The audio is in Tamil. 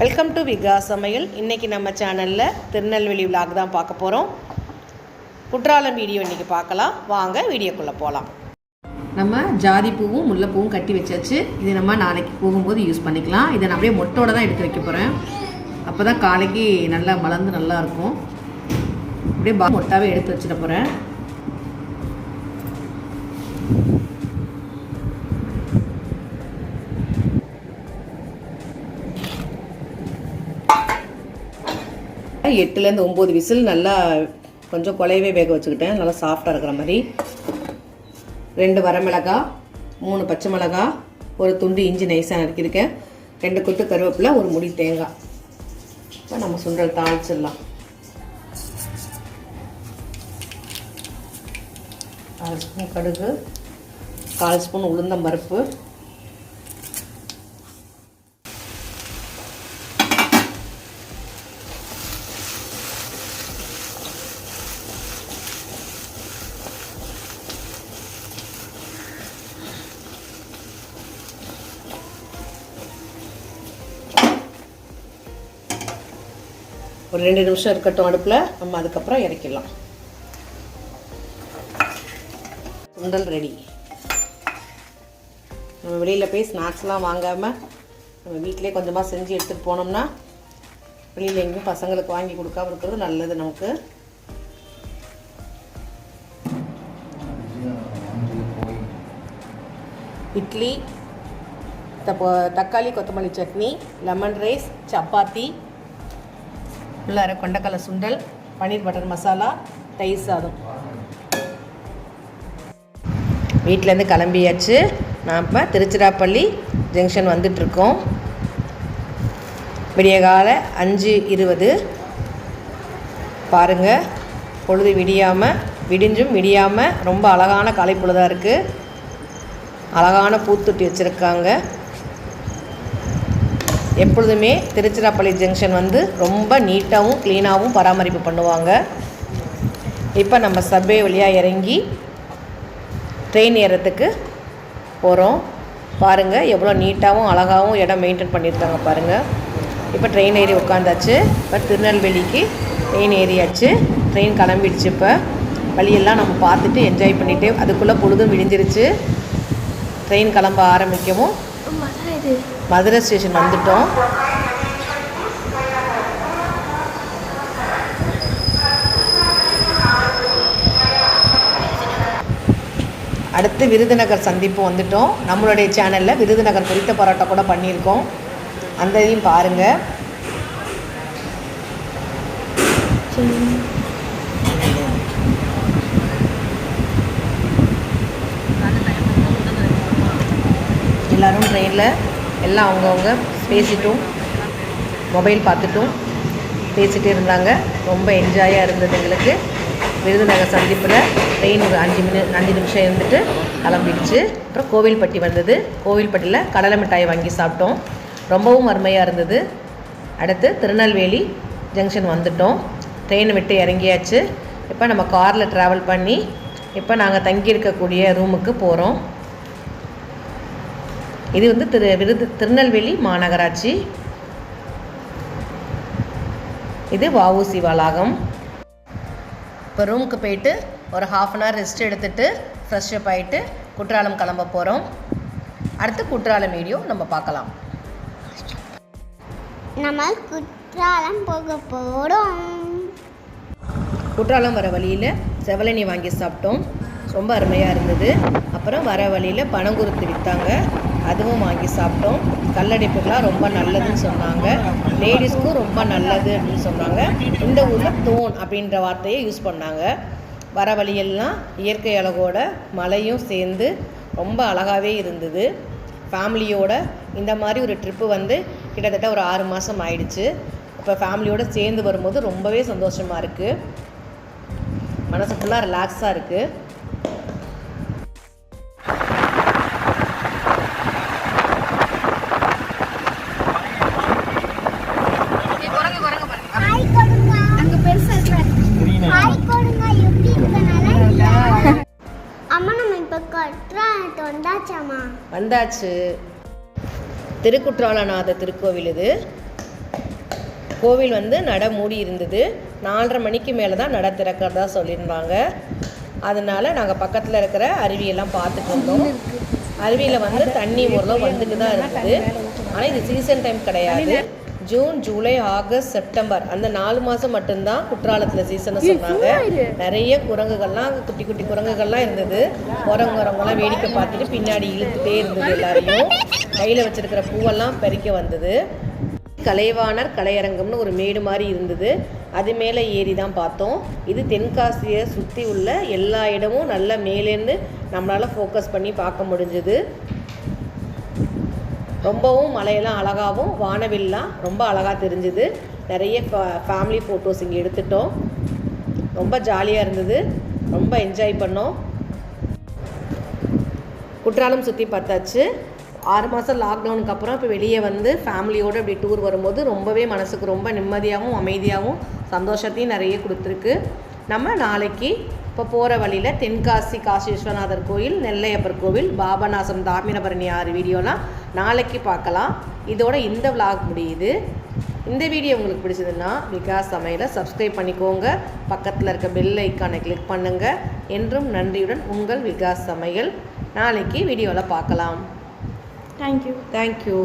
வெல்கம் டு விகா சமையல். இன்றைக்கி நம்ம சேனலில் திருநெல்வேலி விலாக் தான் பார்க்க போகிறோம். குற்றாலம் வீடியோ இன்றைக்கி பார்க்கலாம். வாங்க வீடியோக்குள்ளே போகலாம். நம்ம ஜாதி பூவும் முல்லைப்பூவும் கட்டி வச்சாச்சு. இது நம்ம நாளைக்கு போகும்போது யூஸ் பண்ணிக்கலாம். இதை நான் அப்படியே மொட்டோடு தான் எடுத்து வைக்க போகிறேன். அப்போ தான் காலைக்கு நல்லா மலர்ந்து நல்லாயிருக்கும். அப்படியே மொட்டாவே எடுத்து வச்சுட போகிறேன். எட்டுலேருந்து 9 விசில் நல்லா கொஞ்சம் குலையவே வேக வச்சுக்கிட்டேன். நல்லா சாஃப்டாக இருக்கிற மாதிரி. 2 வரமிளகாய், 3 பச்சை மிளகாய், ஒரு துண்டு இஞ்சி நைஸாக நறுக்கியிருக்கேன், 2 கொத்து கருவேப்பிலை, ஒரு முடி தேங்காய். இப்போ நம்ம சுண்டல் தாளிச்சிடலாம். 1/4 ஸ்பூன் கடுகு, 1/4 ஸ்பூன் உளுந்தம்பருப்பு, ஒரு 2 நிமிஷம் இருக்கட்டும் அடுப்பில். நம்ம அதுக்கப்புறம் இறக்கிடலாம். சுண்டல் ரெடி. நம்ம வெளியில் போய் ஸ்நாக்ஸ்லாம் வாங்காமல் நம்ம வீட்டிலே கொஞ்சமாக செஞ்சு எடுத்துகிட்டு போனோம்னா வெளியில் எங்கேயும் பசங்களுக்கு வாங்கி கொடுக்காம இருக்கிறது நல்லது நமக்கு. இட்லி, தக்காளி கொத்தமல்லி சட்னி, லெமன் ரைஸ், சப்பாத்தி, உள்ளார கொண்டக்கடலை சுண்டல், பன்னீர் பட்டர் மசாலா, தயிர் சாதம். வீட்டிலேருந்து கிளம்பியாச்சு. நான் இப்போ திருச்சிராப்பள்ளி ஜங்ஷன் வந்துட்டுருக்கோம். விடிய கால 5:20. பாருங்கள், பொழுது விடிஞ்சும் விடியாமல் ரொம்ப அழகான காலை பொழுதாக இருக்குது. அழகான பூத்தொட்டி வச்சுருக்காங்க. எப்பொழுதுமே திருச்சிராப்பள்ளி ஜங்ஷன் வந்து ரொம்ப நீட்டாகவும் க்ளீனாகவும் பராமரிப்பு பண்ணுவாங்க. இப்போ நம்ம சப்வே வழியாக இறங்கி ட்ரெயின் ஏறத்துக்கு போகிறோம். பாருங்கள் எவ்வளோ நீட்டாகவும் அழகாகவும் இடம் மெயின்டைன் பண்ணியிருக்காங்க பாருங்கள். இப்போ ட்ரெயின் ஏறி உட்காந்தாச்சு. இப்போ திருநெல்வேலிக்கு ட்ரெயின் ஏறியாச்சு. ட்ரெயின் கிளம்பிடுச்சு. இப்போ வழியெல்லாம் நம்ம பார்த்துட்டு என்ஜாய் பண்ணிவிட்டு அதுக்குள்ளே பொழுதும் விடிஞ்சிருச்சு. ட்ரெயின் கிளம்ப ஆரம்பிக்கவும் மதுரை ஸ்டேஷன் வந்துட்டோம். அடுத்து விருதுநகர் சந்திப்பு வந்துட்டோம். நம்மளுடைய சேனலில் விருதுநகர் பொரித்த பரோட்டா கூட பண்ணியிருக்கோம். அந்த இதையும் பாருங்கள். எல்லோரும் ட்ரெயினில் எல்லாம் அவங்கவுங்க பேசிட்டும் மொபைல் பார்த்துட்டும் பேசிகிட்டே இருந்தாங்க. ரொம்ப என்ஜாயாக இருந்தது எங்களுக்கு. விருதுநகர் சந்திப்பில் ட்ரெயின் ஒரு 5 நிமிஷம் இருந்துட்டு கிளம்பிடுச்சு. அப்புறம் கோவில்பட்டி வந்தது. கோவில்பட்டியில் கடலை மிட்டாய் வாங்கி சாப்பிட்டோம். ரொம்பவும் அருமையாக இருந்தது. அடுத்து திருநெல்வேலி ஜங்ஷன் வந்துட்டோம். ட்ரெயினை விட்டு இறங்கியாச்சு. இப்போ நம்ம காரில் ட்ராவல் பண்ணி இப்போ நாங்கள் தங்கியிருக்கக்கூடிய ரூமுக்கு போகிறோம். இது வந்து திருநெல்வேலி மாநகராட்சி. இது வஉசி வளாகம். இப்போ ரூமுக்கு போயிட்டு ஒரு 1/2 அன் ஹவர் ரெஸ்ட் எடுத்துகிட்டு ஃப்ரெஷ்அப் ஆகிட்டு குற்றாலம் கிளம்ப போகிறோம். அடுத்து குற்றாலம் வீடியோ நம்ம பார்க்கலாம். நம்ம குற்றாலம் போக போகிறோம். குற்றாலம் வர வழியில் செவலனி வாங்கி சாப்பிட்டோம். ரொம்ப அருமையாக இருந்தது. அப்புறம் வர வழியில் பனங்குருத்து விற்றாங்க, அதுவும் வாங்கி சாப்பிட்டோம். கல்லடைப்புக்கெலாம் ரொம்ப நல்லதுன்னு சொன்னாங்க. லேடிஸ்க்கும் ரொம்ப நல்லது அப்படின்னு சொன்னாங்க. இந்த ஊரில் தோன் அப்படின்ற வார்த்தையை யூஸ் பண்ணாங்க. வர வழியெல்லாம் இயற்கை அழகோட மழையும் சேர்ந்து ரொம்ப அழகாகவே இருந்தது. ஃபேமிலியோட இந்த மாதிரி ஒரு ட்ரிப்பு வந்து கிட்டத்தட்ட ஒரு 6 மாதம் ஆயிடுச்சு. இப்போ ஃபேமிலியோடு சேர்ந்து வரும்போது ரொம்பவே சந்தோஷமாக இருக்குது. மனசு ஃபுல்லாக ரிலாக்ஸாக இருக்குது. வந்தாச்சு. திருக்குற்றாலநாத திருக்கோவில் இது. கோவில் வந்து நட மூடி இருந்தது. 4:30 மணிக்கு மேலே தான் நட திறக்கிறதா சொல்லியிருந்தாங்க. அதனால் நாங்கள் பக்கத்தில் இருக்கிற அருவியெல்லாம் பார்த்துட்டு இருந்தோம். அருவியில் வந்து தண்ணி ஓரளவு வந்துட்டு தான் இருக்குது. ஆனால் இது சீசன் டைம் கிடையாது. ஜூன், ஜூலை, ஆகஸ்ட், செப்டம்பர் அந்த 4 மாதம் மட்டும்தான் குற்றாலத்தில் சீசனை சொன்னாங்க. நிறைய குரங்குகள்லாம், குட்டி குட்டி குரங்குகள்லாம் இருந்தது. குரங்குலாம் வேடிக்கை பார்த்துட்டு பின்னாடி இழுத்துட்டே இருந்தது. எல்லாரையும் கையில் வச்சுருக்கிற பூவெல்லாம் பறிக்க வந்தது. கலைவாணர் கலையரங்கம்னு ஒரு மேடு மாதிரி இருந்தது. அது மேலே ஏறி தான் பார்த்தோம். இது தென்காசியை சுற்றி உள்ள எல்லா இடமும் நல்ல மேலேருந்து நம்மளால் ஃபோக்கஸ் பண்ணி பார்க்க முடிஞ்சுது. ரொம்பவும் மலையெல்லாம் அழகாகவும் வானவில்லாம் ரொம்ப அழகாக தெரிஞ்சுது. நிறைய ஃபேமிலி ஃபோட்டோஸ் இங்கே எடுத்துட்டோம். ரொம்ப ஜாலியாக இருந்தது. ரொம்ப என்ஜாய் பண்ணோம். குற்றாலம் சுற்றி பார்த்தாச்சு. 6 மாதம் லாக்டவுனுக்கு அப்புறம் இப்போ வெளியே வந்து ஃபேமிலியோடு அப்படி டூர் வரும்போது ரொம்பவே மனசுக்கு ரொம்ப நிம்மதியாகவும் அமைதியாகவும் சந்தோஷத்தையும் நிறைய கொடுத்துருக்கு. நம்ம நாளைக்கு இப்போ போகிற வழியில் தென்காசி காசி விஸ்வநாதர் கோயில், நெல்லையப்பர் கோவில், பாபநாசம், தாமிரபரணி ஆறு வீடியோலாம் நாளைக்கு பார்க்கலாம். இதோட இந்த விளாக் முடியுது. இந்த வீடியோ உங்களுக்கு பிடிச்சதுன்னா விகாஸ் சமையலை சப்ஸ்கிரைப் பண்ணிக்கோங்க. பக்கத்தில் இருக்க பெல் ஐக்கானை கிளிக் பண்ணுங்கள். என்றும் நன்றியுடன் உங்கள் விகாஸ் சமையல். நாளைக்கு வீடியோவில் பார்க்கலாம். தேங்க்யூ. தேங்க்யூ.